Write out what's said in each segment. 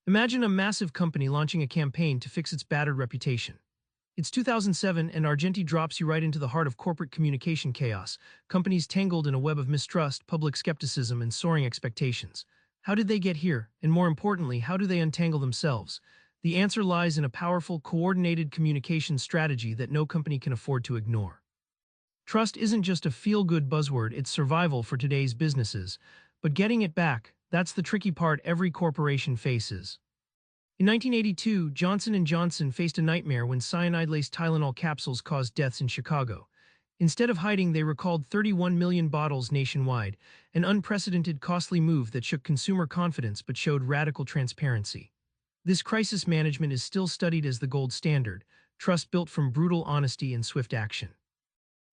Imagine a massive company launching a campaign to fix its battered reputation. It's 2007 and Argenti drops you right into the heart of corporate communication chaos, companies tangled in a web of mistrust, public skepticism, and soaring expectations. How did they get here? And more importantly, how do they untangle themselves? The answer lies in a powerful, coordinated communication strategy that no company can afford to ignore. Trust isn't just a feel-good buzzword, it's survival for today's businesses. But getting it back, that's the tricky part every corporation faces. In 1982, Johnson & Johnson faced a nightmare when cyanide-laced Tylenol capsules caused deaths in Chicago. Instead of hiding, they recalled 31 million bottles nationwide, an unprecedented costly move that shook consumer confidence but showed radical transparency. This crisis management is still studied as the gold standard, trust built from brutal honesty and swift action.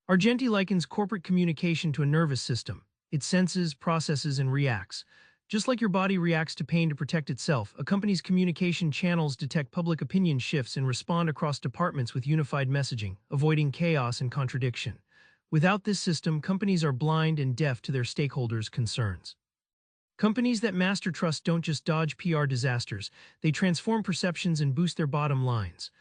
Argenti likens corporate communication to a nervous system. It senses, processes, and reacts. Just like your body reacts to pain to protect itself, a company's communication channels detect public opinion shifts and respond across departments with unified messaging, avoiding chaos and contradiction. Without this system, companies are blind and deaf to their stakeholders' concerns. Companies that master trust don't just dodge PR disasters, they transform perceptions and boost their bottom lines.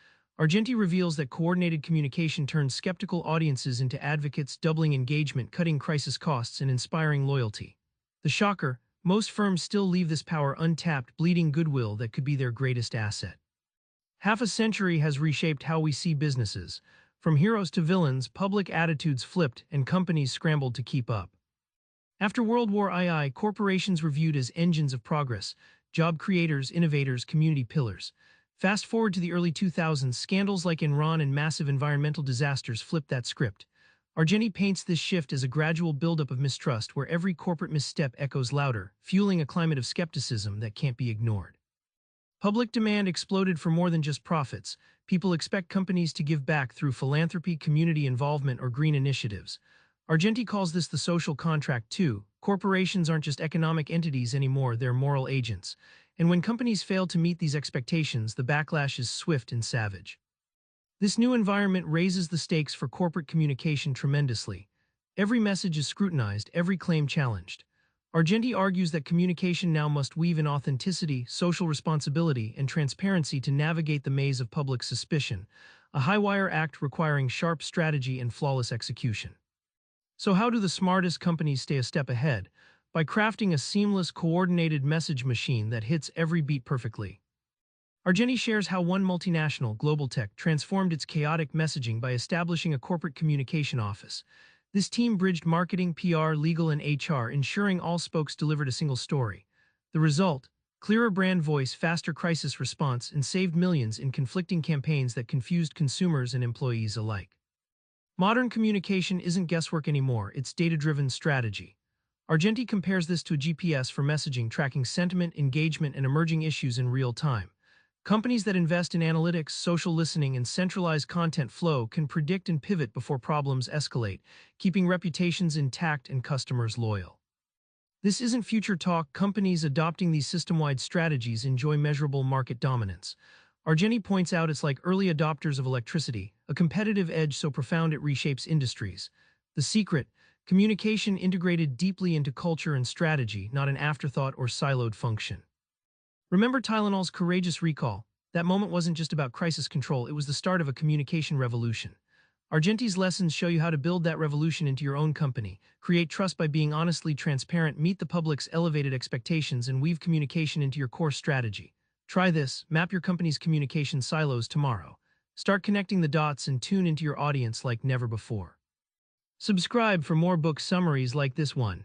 Argenti reveals that coordinated communication turns skeptical audiences into advocates, doubling engagement, cutting crisis costs, and inspiring loyalty. The shocker: most firms still leave this power untapped, bleeding goodwill that could be their greatest asset. Half a century has reshaped how we see businesses. From heroes to villains, public attitudes flipped and companies scrambled to keep up. After World War II, corporations were viewed as engines of progress, job creators, innovators, community pillars. Fast forward to the early 2000s, scandals like Enron and massive environmental disasters flipped that script. Argenti paints this shift as a gradual buildup of mistrust where every corporate misstep echoes louder, fueling a climate of skepticism that can't be ignored. Public demand exploded for more than just profits. People expect companies to give back through philanthropy, community involvement, or green initiatives. Argenti calls this the social contract too. Corporations aren't just economic entities anymore, they're moral agents. And when companies fail to meet these expectations, the backlash is swift and savage. This new environment raises the stakes for corporate communication tremendously. Every message is scrutinized, every claim challenged. Argenti argues that communication now must weave in authenticity, social responsibility, and transparency to navigate the maze of public suspicion, a high-wire act requiring sharp strategy and flawless execution. So how do the smartest companies stay a step ahead? By crafting a seamless, coordinated message machine that hits every beat perfectly. Argenti shares how one multinational, Global Tech, transformed its chaotic messaging by establishing a corporate communication office. This team bridged marketing, PR, legal, and HR, ensuring all spokes delivered a single story. The result: clearer brand voice, faster crisis response, and saved millions in conflicting campaigns that confused consumers and employees alike. Modern communication isn't guesswork anymore, it's data-driven strategy. Argenti compares this to a GPS for messaging, tracking sentiment, engagement, and emerging issues in real time. Companies that invest in analytics, social listening, and centralized content flow can predict and pivot before problems escalate, keeping reputations intact and customers loyal. This isn't future talk. Companies adopting these system-wide strategies enjoy measurable market dominance. Argenti points out it's like early adopters of electricity, a competitive edge so profound it reshapes industries. The secret: communication integrated deeply into culture and strategy, not an afterthought or siloed function. Remember Tylenol's courageous recall? That moment wasn't just about crisis control, it was the start of a communication revolution. Argenti's lessons show you how to build that revolution into your own company, create trust by being honestly transparent, meet the public's elevated expectations, and weave communication into your core strategy. Try this, map your company's communication silos tomorrow. Start connecting the dots and tune into your audience like never before. Subscribe for more book summaries like this one.